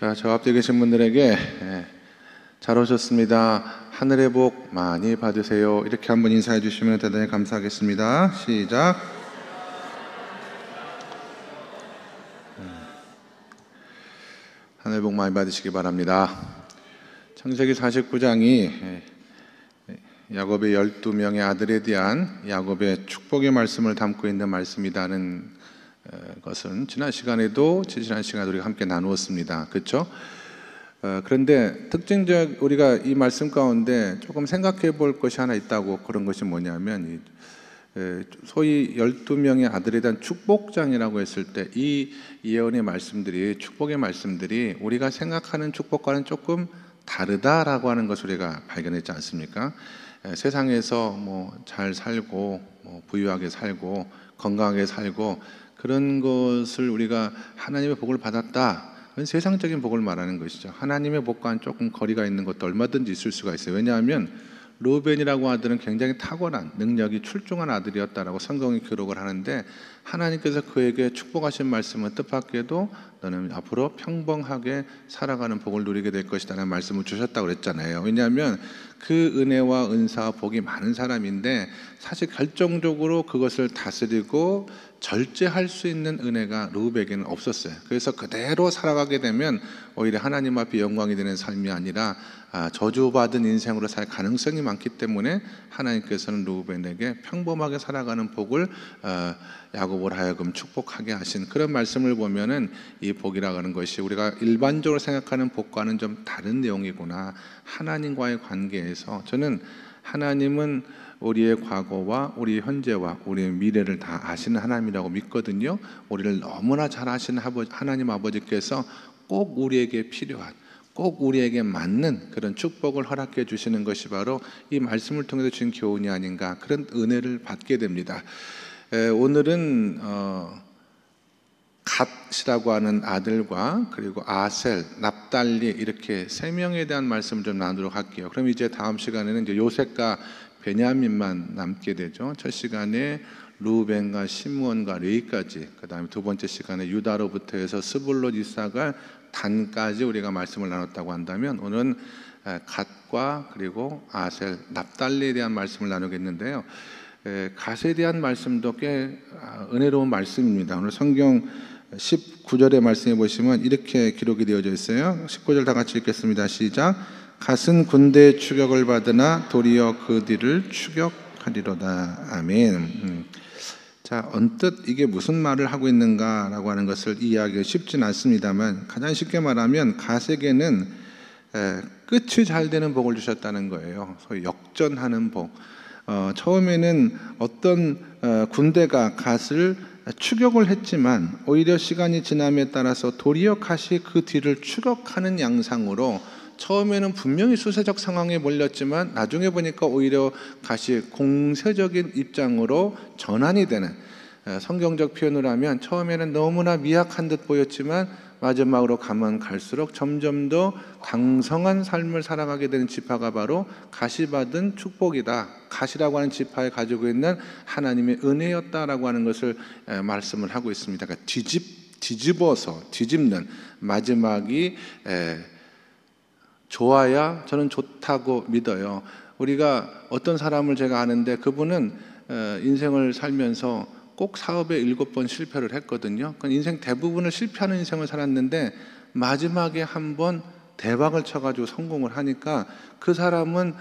자, 저 앞에 계신 분들에게 잘 오셨습니다. 하늘의 복 많이 받으세요. 이렇게 한번 인사해 주시면 대단히 감사하겠습니다. 시작. 하늘의 복 많이 받으시기 바랍니다. 창세기 49장이 야곱의 12명의 아들에 대한 야곱의 축복의 말씀을 담고 있는 말씀이라는 것은 지난 시간에도 우리가 함께 나누었습니다. 그렇죠? 그런데 특징적 우리가 이 말씀 가운데 조금 생각해 볼 것이 하나 있다고, 그런 것이 뭐냐면 소위 12명의 아들에 대한 축복장이라고 했을 때 이 예언의 말씀들이, 축복의 말씀들이 우리가 생각하는 축복과는 조금 다르다라고 하는 것을 우리가 발견했지 않습니까? 세상에서 잘 살고 부유하게 살고 건강하게 살고 그런 것을 우리가 하나님의 복을 받았다, 그건 세상적인 복을 말하는 것이죠. 하나님의 복과는 조금 거리가 있는 것도 얼마든지 있을 수가 있어요. 왜냐하면 르우벤이라고 아들은 굉장히 탁월한 능력이 출중한 아들이었다라고 성경이 기록을 하는데, 하나님께서 그에게 축복하신 말씀은 뜻밖에도 너는 앞으로 평범하게 살아가는 복을 누리게 될 것이라는 말씀을 주셨다고 그랬잖아요. 왜냐하면 그 은혜와 은사와 복이 많은 사람인데 사실 결정적으로 그것을 다스리고 절제할 수 있는 은혜가 르우벤에게는 없었어요. 그래서 그대로 살아가게 되면 오히려 하나님 앞에 영광이 되는 삶이 아니라 저주받은 인생으로 살 가능성이 많기 때문에 하나님께서는 르우벤에게 평범하게 살아가는 복을 야곱을 하여금 축복하게 하신 그런 말씀을 보면은 이 복이라고 하는 것이 우리가 일반적으로 생각하는 복과는 좀 다른 내용이구나. 하나님과의 관계에서 저는 하나님은 우리의 과거와 우리 현재와 우리의 미래를 다 아시는 하나님이라고 믿거든요. 우리를 너무나 잘 아시는 하나님 아버지께서 꼭 우리에게 필요한, 꼭 우리에게 맞는 그런 축복을 허락해 주시는 것이 바로 이 말씀을 통해서 주신 교훈이 아닌가, 그런 은혜를 받게 됩니다. 오늘은 갓이라고 하는 아들과 그리고 아셀, 납달리 이렇게 세 명에 대한 말씀을 좀 나누도록 할게요. 그럼 이제 다음 시간에는 이제 요셉과 베냐민만 남게 되죠. 첫 시간에 루벤과 시므온과 레위까지, 그 다음에 두 번째 시간에 유다로부터 해서 스불론, 이사갈, 단까지 우리가 말씀을 나눴다고 한다면, 오늘은 갓과 그리고 아셀, 납달리에 대한 말씀을 나누겠는데요. 갓에 대한 말씀도 꽤 은혜로운 말씀입니다. 오늘 성경 19절의 말씀에 보시면 이렇게 기록이 되어져 있어요. 19절 다 같이 읽겠습니다. 시작. 갓은 군대의 추격을 받으나 도리어 그 뒤를 추격하리로다. 아멘. 자, 언뜻 이게 무슨 말을 하고 있는가라고 하는 것을 이해하기가 쉽진 않습니다만, 가장 쉽게 말하면 갓에게는 끝이 잘 되는 복을 주셨다는 거예요. 소위 역전하는 복. 처음에는 어떤 군대가 갓을 추격을 했지만 오히려 시간이 지남에 따라서 도리어 갓이 그 뒤를 추격하는 양상으로, 처음에는 분명히 수세적 상황에 몰렸지만 나중에 보니까 오히려 갓이 공세적인 입장으로 전환이 되는, 성경적 표현을 하면 처음에는 너무나 미약한 듯 보였지만 마지막으로 가면 갈수록 점점 더 강성한 삶을 살아가게 되는 지파가 바로 갓이 받은 축복이다, 갓이라고 하는 지파에 가지고 있는 하나님의 은혜였다라고 하는 것을 말씀을 하고 있습니다. 그러니까 뒤집는 마지막이 좋아야 저는 좋다고 믿어요. 우리가 어떤 사람을 제가 아는데, 그분은 인생을 살면서 꼭 사업에 7번 실패를 했거든요. 그러니까 인생 대부분을 실패하는 인생을 살았는데 마지막에 한 번 대박을 쳐가지고 성공을 하니까 그 사람은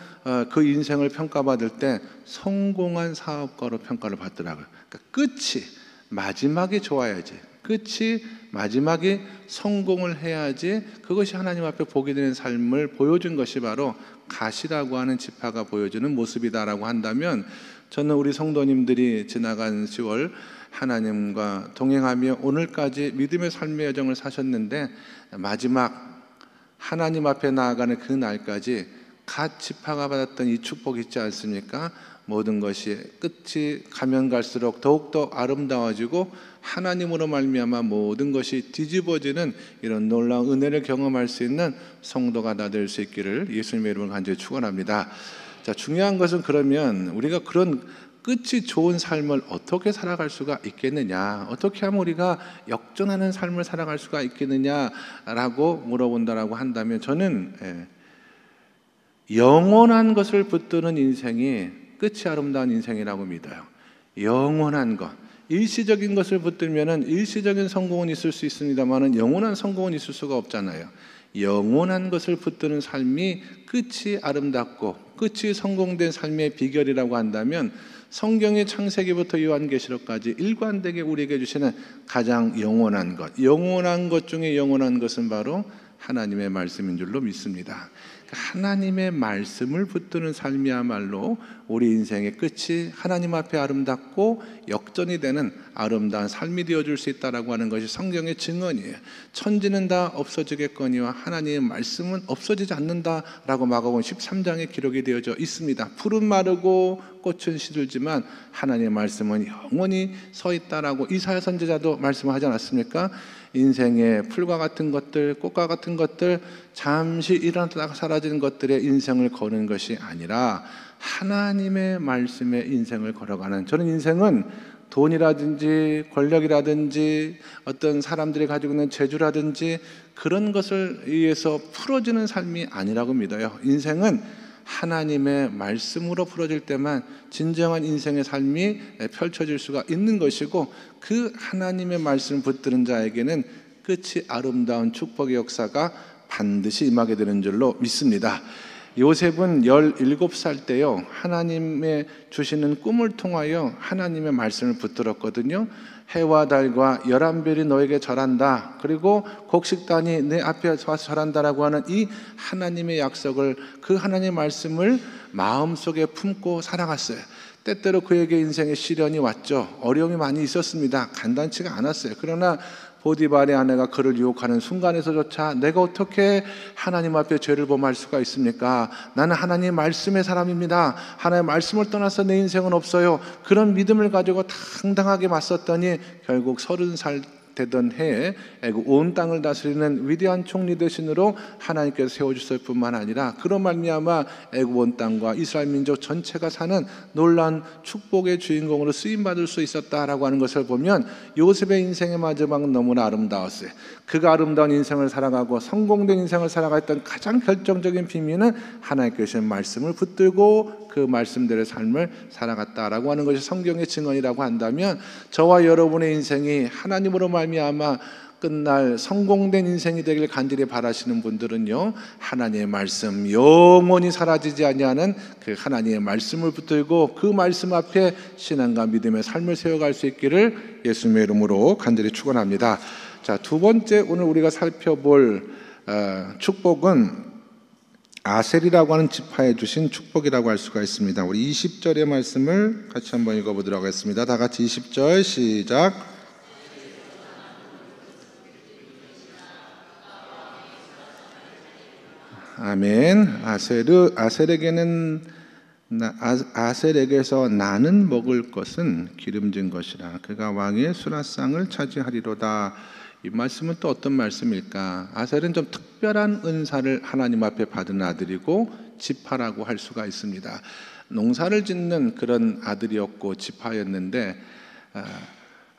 그 인생을 평가받을 때 성공한 사업가로 평가를 받더라고요. 그러니까 끝이, 마지막이 좋아야지, 끝이 마지막에 성공을 해야지, 그것이 하나님 앞에 복이 되는 삶을 보여준 것이 바로 갓이라고 하는 지파가 보여주는 모습이다라고 한다면, 저는 우리 성도님들이 지나간 10월 하나님과 동행하며 오늘까지 믿음의 삶의 여정을 사셨는데, 마지막 하나님 앞에 나아가는 그 날까지 갓 지파가 받았던 이 축복이 있지 않습니까? 모든 것이 끝이 가면 갈수록 더욱더 아름다워지고 하나님으로 말미암아 모든 것이 뒤집어지는 이런 놀라운 은혜를 경험할 수 있는 성도가 다 될 수 있기를 예수님의 이름으로 간절히 축원합니다. 자, 중요한 것은 그러면 우리가 그런 끝이 좋은 삶을 어떻게 살아갈 수가 있겠느냐, 어떻게 하면 우리가 역전하는 삶을 살아갈 수가 있겠느냐라고 물어본다라고 한다면 저는 영원한 것을 붙드는 인생이 끝이 아름다운 인생이라고 믿어요. 영원한 것, 일시적인 것을 붙들면은 일시적인 성공은 있을 수 있습니다만은 영원한 성공은 있을 수가 없잖아요. 영원한 것을 붙드는 삶이 끝이 아름답고 끝이 성공된 삶의 비결이라고 한다면 성경의 창세기부터 요한계시록까지 일관되게 우리에게 주시는 가장 영원한 것 중에 영원한 것은 바로 하나님의 말씀인 줄로 믿습니다. 하나님의 말씀을 붙드는 삶이야말로 우리 인생의 끝이 하나님 앞에 아름답고 역전이 되는 아름다운 삶이 되어줄 수 있다라고 하는 것이 성경의 증언이에요. 천지는 다 없어지겠거니와 하나님의 말씀은 없어지지 않는다라고 마가복음 13장에 기록이 되어져 있습니다. 풀은 마르고 꽃은 시들지만 하나님의 말씀은 영원히 서 있다라고 이사야 선지자도 말씀하지 않았습니까? 인생의 풀과 같은 것들, 꽃과 같은 것들, 잠시 일어났다가 사라지는 것들의 인생을 거는 것이 아니라 하나님의 말씀에 인생을 걸어가는, 저는 인생은 돈이라든지 권력이라든지 어떤 사람들이 가지고 있는 재주라든지 그런 것을 위해서 풀어지는 삶이 아니라고 믿어요. 인생은 하나님의 말씀으로 풀어질 때만 진정한 인생의 삶이 펼쳐질 수가 있는 것이고, 그 하나님의 말씀을 붙드는 자에게는 끝이 아름다운 축복의 역사가 반드시 임하게 되는 줄로 믿습니다. 요셉은 17살 때요, 하나님의 주시는 꿈을 통하여 하나님의 말씀을 붙들었거든요. 해와 달과 11별이 너에게 절한다, 그리고 곡식단이 내 앞에 와서 절한다라고 하는 이 하나님의 약속을, 그 하나님의 말씀을 마음속에 품고 살아갔어요. 때때로 그에게 인생의 시련이 왔죠. 어려움이 많이 있었습니다. 간단치가 않았어요. 그러나 보디발의 아내가 그를 유혹하는 순간에서조차 내가 어떻게 하나님 앞에 죄를 범할 수가 있습니까? 나는 하나님의 말씀의 사람입니다. 하나님의 말씀을 떠나서 내 인생은 없어요. 그런 믿음을 가지고 당당하게 맞섰더니 결국 30살 되던 해에 애굽 온 땅을 다스리는 위대한 총리 대신으로 하나님께서 세워주실 뿐만 아니라 그런 말미암아 애굽 온 땅과 이스라엘 민족 전체가 사는 놀라운 축복의 주인공으로 쓰임받을 수 있었다라고 하는 것을 보면 요셉의 인생의 마지막은 너무나 아름다웠어요. 그가 아름다운 인생을 살아가고 성공된 인생을 살아갔던 가장 결정적인 비밀은 하나님께 주신 말씀을 붙들고 그 말씀대로의 삶을 살아갔다라고 하는 것이 성경의 증언이라고 한다면, 저와 여러분의 인생이 하나님으로 말미암아 끝날 성공된 인생이 되길 간절히 바라시는 분들은요, 하나님의 말씀, 영원히 사라지지 아니하는 그 하나님의 말씀을 붙들고 그 말씀 앞에 신앙과 믿음의 삶을 세워갈 수 있기를 예수님의 이름으로 간절히 축원합니다. 자, 두 번째 오늘 우리가 살펴볼 축복은 아셀이라고 하는 지파에 주신 축복이라고 할 수가 있습니다. 우리 20절의 말씀을 같이 한번 읽어보도록 하겠습니다. 다 같이 20절 시작. 아멘. 아셀에게서 나는 먹을 것은 기름진 것이라. 그가 왕의 수라상을 차지하리로다. 이 말씀은 또 어떤 말씀일까? 아셀은 좀 특별한 은사를 하나님 앞에 받은 아들이고 지파라고 할 수가 있습니다. 농사를 짓는 그런 아들이었고 지파였는데,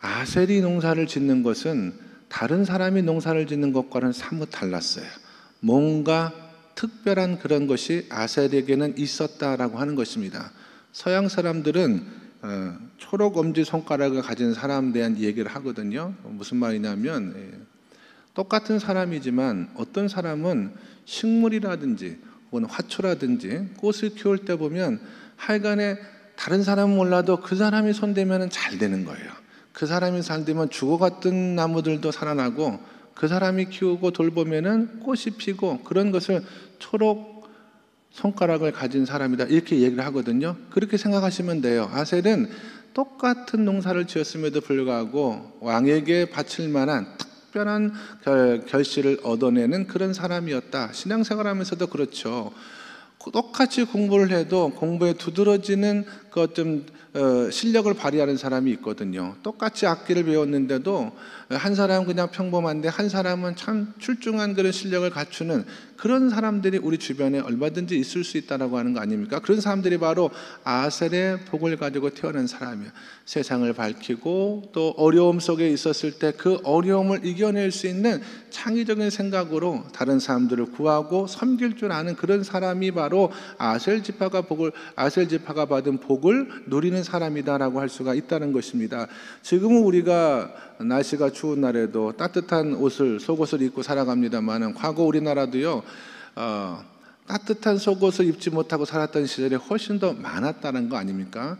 아셀이 농사를 짓는 것은 다른 사람이 농사를 짓는 것과는 사뭇 달랐어요. 뭔가 특별한 그런 것이 아셀에게는 있었다라고 하는 것입니다. 서양 사람들은 초록 엄지 손가락을 가진 사람에 대한 얘기를 하거든요. 무슨 말이냐면 똑같은 사람이지만 어떤 사람은 식물이라든지 혹은 화초라든지 꽃을 키울 때 보면 하여간에 다른 사람은 몰라도 그 사람이 손대면 잘 되는 거예요. 그 사람이 잘 되면 죽어갔던 나무들도 살아나고, 그 사람이 키우고 돌보면 꽃이 피고, 그런 것을 초록 손가락을 가진 사람이다, 이렇게 얘기를 하거든요. 그렇게 생각하시면 돼요. 아셀은 똑같은 농사를 지었음에도 불구하고 왕에게 바칠 만한 특별한 결실을 얻어내는 그런 사람이었다. 신앙생활하면서도 그렇죠. 똑같이 공부를 해도 공부에 두드러지는 그 어떤 실력을 발휘하는 사람이 있거든요. 똑같이 악기를 배웠는데도 한 사람은 그냥 평범한데 한 사람은 참 출중한 그런 실력을 갖추는 그런 사람들이 우리 주변에 얼마든지 있을 수 있다라고 하는 거 아닙니까? 그런 사람들이 바로 아셀의 복을 가지고 태어난 사람이에요. 세상을 밝히고 또 어려움 속에 있었을 때 그 어려움을 이겨낼 수 있는 창의적인 생각으로 다른 사람들을 구하고 섬길 줄 아는 그런 사람이 바로 아셀 지파가 받은 복을 누리는 사람이다라고 할 수가 있다는 것입니다. 지금은 우리가 날씨가 추운 날에도 따뜻한 옷을, 속옷을 입고 살아갑니다만 과거 우리나라도요 따뜻한 속옷을 입지 못하고 살았던 시절이 훨씬 더 많았다는 거 아닙니까?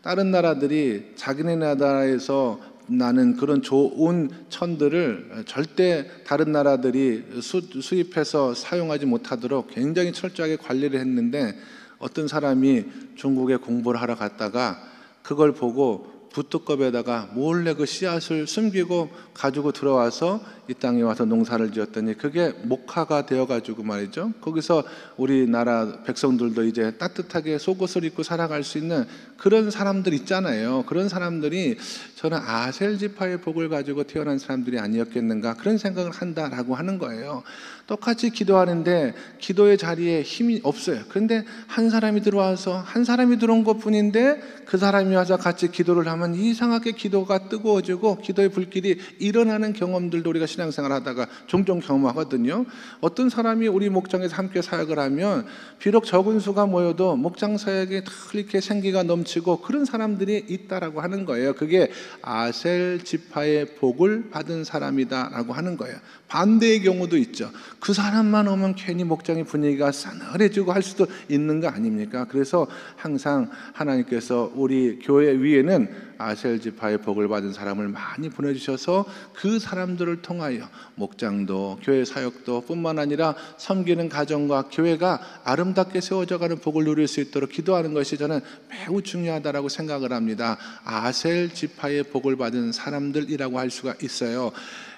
다른 나라들이 자기네 나라에서 나는 그런 좋은 천들을 절대 다른 나라들이 수입해서 사용하지 못하도록 굉장히 철저하게 관리를 했는데, 어떤 사람이 중국에 공부를 하러 갔다가 그걸 보고 부뚜껑에다가 몰래 그 씨앗을 숨기고 가지고 들어와서 이 땅에 와서 농사를 지었더니 그게 목화가 되어가지고 말이죠, 거기서 우리나라 백성들도 이제 따뜻하게 속옷을 입고 살아갈 수 있는 그런 사람들 있잖아요. 그런 사람들이 저는 아셀 지파의 복을 가지고 태어난 사람들이 아니었겠는가, 그런 생각을 한다라고 하는 거예요. 똑같이 기도하는데 기도의 자리에 힘이 없어요. 그런데 한 사람이 들어온 것 뿐인데 그 사람이 와서 같이 기도를 하면 이상하게 기도가 뜨거워지고 기도의 불길이 일어나는 경험들도 우리가 신앙생활 하다가 종종 경험하거든요. 어떤 사람이 우리 목장에서 함께 사역을 하면 비록 적은 수가 모여도 목장 사역에 이렇게 생기가 넘치고 그런 사람들이 있다라고 하는 거예요. 그게 아셀 지파의 복을 받은 사람이다라고 하는 거예요. 반대의 경우도 있죠. 그 사람만 오면 괜히 목장의 분위기가 싸늘해지고 할 수도 있는 거 아닙니까? 그래서 항상 하나님께서 우리 교회 위에는 아셀 지파의 복을 받은 사람을 많이 보내주셔서 그 사람들을 통하여 목장도 교회 사역도 뿐만 아니라 섬기는 가정과 교회가 아름답게 세워져가는 복을 누릴 수 있도록 기도하는 것이 저는 매우 중요하다고 생각을 합니다. 아셀 지파의 복을 받은 사람들이라고 할 수가 있어요.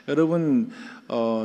여러분,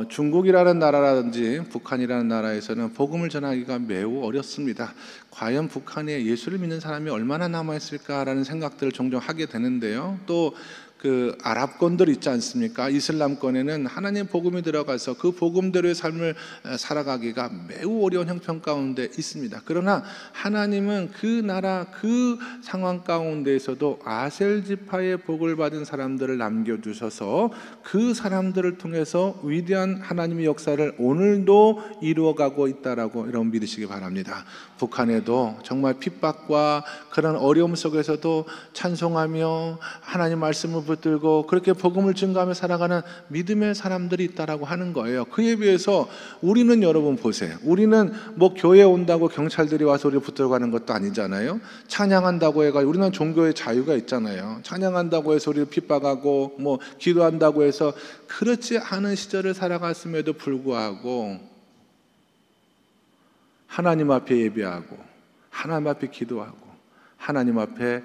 중국이라는 나라라든지 북한이라는 나라에서는 복음을 전하기가 매우 어렵습니다. 과연 북한에 예수를 믿는 사람이 얼마나 남아있을까라는 생각들을 종종 하게 되는데요. 또 그 아랍권들 있지 않습니까? 이슬람권에는 하나님의 복음이 들어가서 그 복음대로의 삶을 살아가기가 매우 어려운 형편 가운데 있습니다. 그러나 하나님은 그 나라 그 상황 가운데에서도 아셀 지파의 복을 받은 사람들을 남겨주셔서 그 사람들을 통해서 위대한 하나님의 역사를 오늘도 이루어가고 있다라고 여러분 믿으시기 바랍니다. 북한에도 정말 핍박과 그런 어려움 속에서도 찬송하며 하나님 말씀을 붙들고 그렇게 복음을 증거하며 살아가는 믿음의 사람들이 있다라고 하는 거예요. 그에 비해서 우리는 여러분 보세요. 우리는 뭐 교회에 온다고 경찰들이 와서 우리를 붙들어 가는 것도 아니잖아요. 찬양한다고 해가지고 우리는 종교의 자유가 있잖아요. 찬양한다고 해서 우리를 핍박하고 뭐 기도한다고 해서 그렇지 않은 시절을 살아갔음에도 불구하고 하나님 앞에 예배하고 하나님 앞에 기도하고 하나님 앞에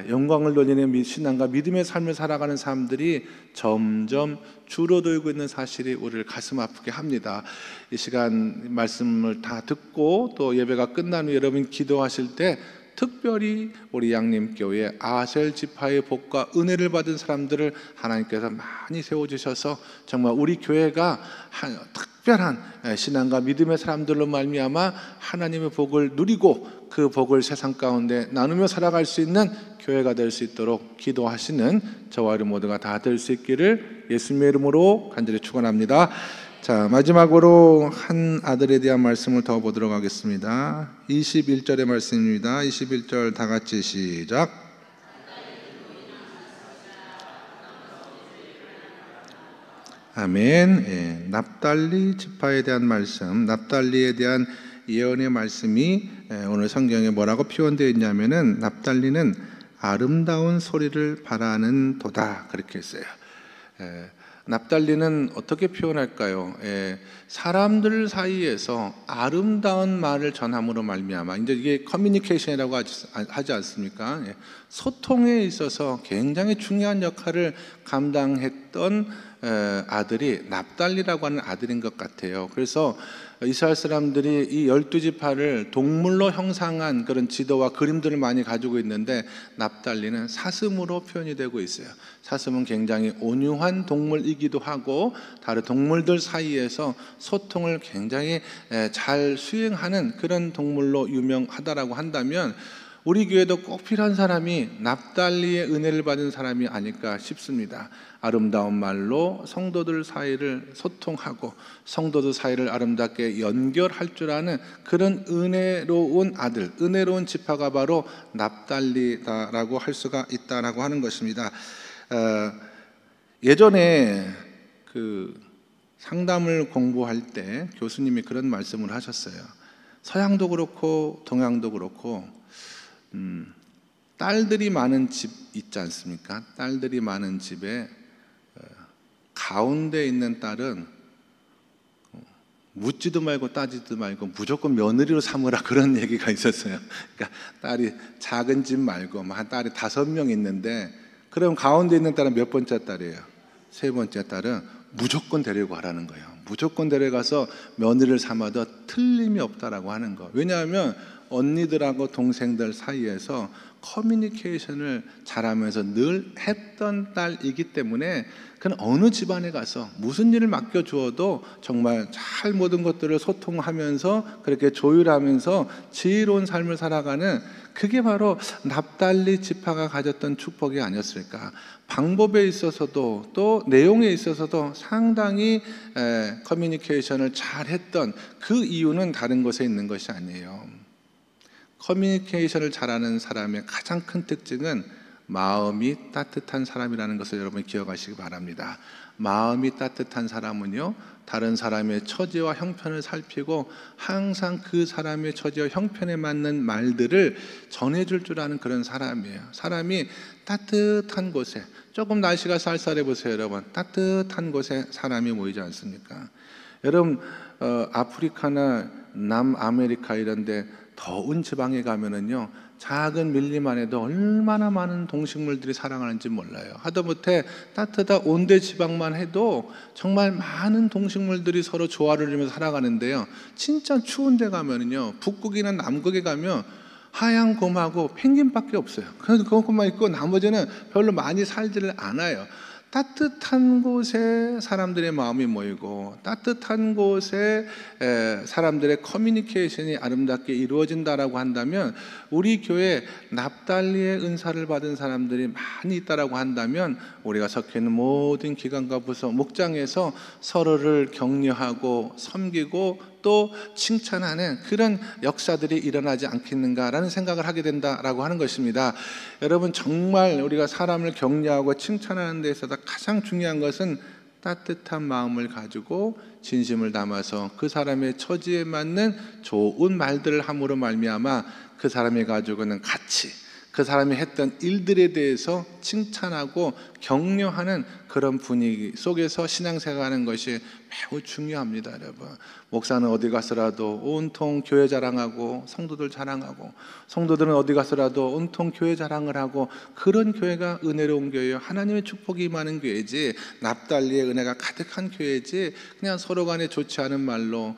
영광을 돌리는 신앙과 믿음의 삶을 살아가는 사람들이 점점 줄어들고 있는 사실이 우리를 가슴 아프게 합니다. 이 시간 말씀을 다 듣고 또 예배가 끝난 후 여러분 기도하실 때 특별히 우리 양림교회 아셀 지파의 복과 은혜를 받은 사람들을 하나님께서 많이 세워주셔서 정말 우리 교회가 특별한 신앙과 믿음의 사람들로 말미암아 하나님의 복을 누리고 그 복을 세상 가운데 나누며 살아갈 수 있는 교회가 될 수 있도록 기도하시는 저와 우리 모두가 다 될 수 있기를 예수님의 이름으로 간절히 축원합니다. 자, 마지막으로 한 아들에 대한 말씀을 더 보도록 하겠습니다. 21절의 말씀입니다. 21절 다 같이 시작. 아멘. 납달리 지파에 대한 말씀, 납달리에 대한 예언의 말씀이 오늘 성경에 뭐라고 표현되어 있냐면은 납달리는 아름다운 소리를 바라는 도다, 그렇게 했어요. 납달리는 어떻게 표현할까요? 사람들 사이에서 아름다운 말을 전함으로 말미암아, 이제 이게 커뮤니케이션이라고 하지 않습니까? 소통에 있어서 굉장히 중요한 역할을 감당했던 했던 아들이 납달리라고 하는 아들인 것 같아요. 그래서 이스라엘 사람들이 이 12지파를 동물로 형상한 그런 지도와 그림들을 많이 가지고 있는데, 납달리는 사슴으로 표현이 되고 있어요. 사슴은 굉장히 온유한 동물이기도 하고 다른 동물들 사이에서 소통을 굉장히 잘 수행하는 그런 동물로 유명하다라고 한다면, 우리 교회도 꼭 필요한 사람이 납달리의 은혜를 받은 사람이 아닐까 싶습니다. 아름다운 말로 성도들 사이를 소통하고 성도들 사이를 아름답게 연결할 줄 아는 그런 은혜로운 아들, 은혜로운 지파가 바로 납달리다라고 할 수가 있다라고 하는 것입니다. 예전에 그 상담을 공부할 때 교수님이 그런 말씀을 하셨어요. 서양도 그렇고 동양도 그렇고 딸들이 많은 집 있지 않습니까? 딸들이 많은 집에 가운데 있는 딸은 묻지도 말고 따지도 말고 무조건 며느리로 삼으라, 그런 얘기가 있었어요. 그러니까 딸이 작은 집 말고 한 딸이 5명 있는데, 그럼 가운데 있는 딸은 몇 번째 딸이에요? 3번째 딸은 무조건 데리고 가라는 거예요. 무조건 데려가서 며느리를 삼아도 틀림이 없다라고 하는 거. 왜냐하면 언니들하고 동생들 사이에서 커뮤니케이션을 잘하면서 늘 했던 딸이기 때문에, 그는 어느 집안에 가서 무슨 일을 맡겨주어도 정말 잘 모든 것들을 소통하면서 그렇게 조율하면서 지혜로운 삶을 살아가는, 그게 바로 납달리 지파가 가졌던 축복이 아니었을까. 방법에 있어서도 또 내용에 있어서도 상당히 커뮤니케이션을 잘했던 그 이유는 다른 것에 있는 것이 아니에요. 커뮤니케이션을 잘하는 사람의 가장 큰 특징은 마음이 따뜻한 사람이라는 것을 여러분이 기억하시기 바랍니다. 마음이 따뜻한 사람은요, 다른 사람의 처지와 형편을 살피고 항상 그 사람의 처지와 형편에 맞는 말들을 전해줄 줄 아는 그런 사람이에요. 사람이 따뜻한 곳에, 조금 날씨가 쌀쌀해 보세요 여러분. 따뜻한 곳에 사람이 모이지 않습니까? 여러분 아프리카나 남아메리카 이런 데 더운 지방에 가면은요, 작은 밀림 안에도 얼마나 많은 동식물들이 살아가는지 몰라요. 하다못해 따뜻한 온대 지방만 해도 정말 많은 동식물들이 서로 조화를 이루면서 살아가는데요, 진짜 추운 데 가면은요, 북극이나 남극에 가면 하얀 곰하고 펭귄밖에 없어요. 그래서 그것만 있고 나머지는 별로 많이 살지를 않아요. 따뜻한 곳에 사람들의 마음이 모이고 따뜻한 곳에 사람들의 커뮤니케이션이 아름답게 이루어진다라고 한다면, 우리 교회에 납달리의 은사를 받은 사람들이 많이 있다라고 한다면, 우리가 속해 있는 모든 기관과 부서 목장에서 서로를 격려하고 섬기고 또 칭찬하는 그런 역사들이 일어나지 않겠는가라는 생각을 하게 된다라고 하는 것입니다. 여러분, 정말 우리가 사람을 격려하고 칭찬하는 데 있어서 가장 중요한 것은 따뜻한 마음을 가지고 진심을 담아서 그 사람의 처지에 맞는 좋은 말들을 함으로 말미암아 그 사람이 가지고 있는 가치, 그 사람이 했던 일들에 대해서 칭찬하고 격려하는 그런 분위기 속에서 신앙생활하는 것이 매우 중요합니다. 여러분, 목사는 어디 가서라도 온통 교회 자랑하고 성도들 자랑하고, 성도들은 어디 가서라도 온통 교회 자랑을 하고, 그런 교회가 은혜로운 교회요, 하나님의 축복이 임하는 교회지, 납달리의 은혜가 가득한 교회지, 그냥 서로 간에 좋지 않은 말로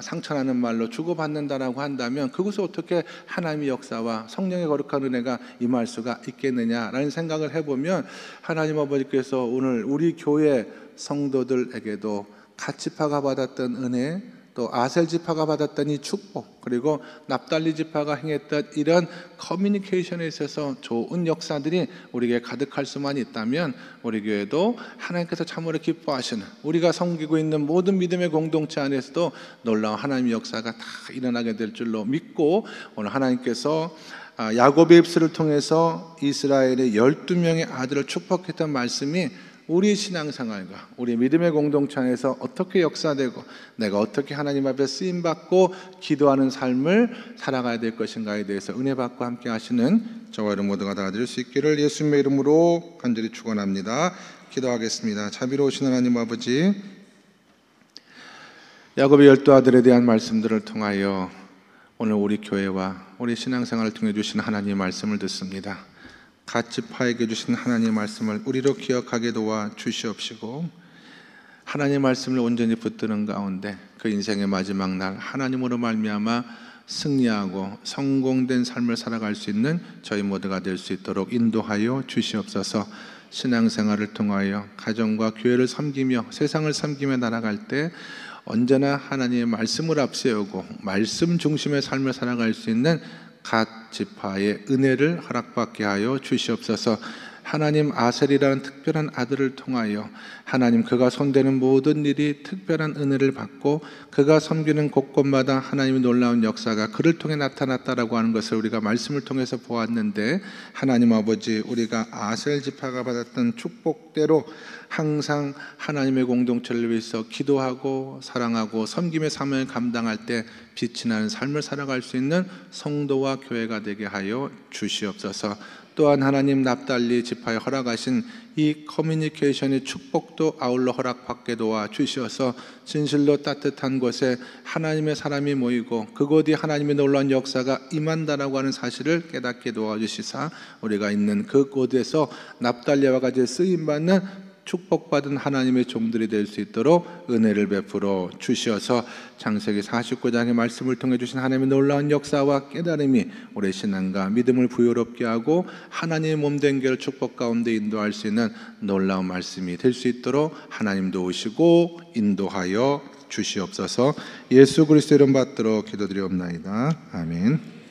상처나는 말로 주고받는다라고 한다면 그것을 어떻게 하나님의 역사와 성령의 거룩한 은혜가 임할 수가 있겠느냐라는 생각을 해보면, 하나님 아버지께서 오늘 우리 교회 성도들에게도 갓지파가 받았던 은혜, 또 아셀 지파가 받았던 이 축복, 그리고 납달리 지파가 행했던 이런 커뮤니케이션에 있어서 좋은 역사들이 우리에게 가득할 수만 있다면, 우리 교회도 하나님께서 참으로 기뻐하시는, 우리가 섬기고 있는 모든 믿음의 공동체 안에서도 놀라운 하나님의 역사가 다 일어나게 될 줄로 믿고, 오늘 하나님께서 야곱의 입술을 통해서 이스라엘의 12명의 아들을 축복했던 말씀이 우리 신앙생활과 우리 믿음의 공동체 안에서 어떻게 역사되고 내가 어떻게 하나님 앞에 쓰임받고 기도하는 삶을 살아가야 될 것인가에 대해서 은혜받고 함께 하시는 저와 여러분 모두가 다 드릴 수 있기를 예수님의 이름으로 간절히 축원합니다. 기도하겠습니다. 자비로우신 하나님 아버지, 야곱의 12아들에 대한 말씀들을 통하여 오늘 우리 교회와 우리 신앙생활을 통해 주신 하나님의 말씀을 듣습니다. 갓 지파에게 주신 하나님의 말씀을 우리로 기억하게 도와 주시옵시고, 하나님의 말씀을 온전히 붙드는 가운데 그 인생의 마지막 날 하나님으로 말미암아 승리하고 성공된 삶을 살아갈 수 있는 저희 모두가 될 수 있도록 인도하여 주시옵소서. 신앙생활을 통하여 가정과 교회를 섬기며 세상을 섬기며 나아갈 때 언제나 하나님의 말씀을 앞세우고 말씀 중심의 삶을 살아갈 수 있는 갓 지파의 은혜를 허락받게 하여 주시옵소서. 하나님 아셀이라는 특별한 아들을 통하여 하나님 그가 손대는 모든 일이 특별한 은혜를 받고 그가 섬기는 곳곳마다 하나님의 놀라운 역사가 그를 통해 나타났다라고 하는 것을 우리가 말씀을 통해서 보았는데, 하나님 아버지, 우리가 아셀 지파가 받았던 축복대로 항상 하나님의 공동체를 위해서 기도하고 사랑하고 섬김의 사명을 감당할 때 빛이 나는 삶을 살아갈 수 있는 성도와 교회가 되게 하여 주시옵소서. 또한 하나님 납달리 지파에 허락하신 이 커뮤니케이션의 축복도 아울러 허락받게 도와 주시어서 진실로 따뜻한 곳에 하나님의 사람이 모이고 그곳이 하나님의 놀라운 역사가 임한다라고 하는 사실을 깨닫게 도와주시사 우리가 있는 그곳에서 납달리와 같이 쓰임받는 축복받은 하나님의 종들이 될 수 있도록 은혜를 베풀어 주시어서 창세기 49장의 말씀을 통해 주신 하나님의 놀라운 역사와 깨달음이 우리의 신앙과 믿음을 부여롭게 하고 하나님의 몸된 교회를 축복 가운데 인도할 수 있는 놀라운 말씀이 될 수 있도록 하나님 도우시고 인도하여 주시옵소서. 예수 그리스도 이름 받들어 기도드리옵나이다. 아멘.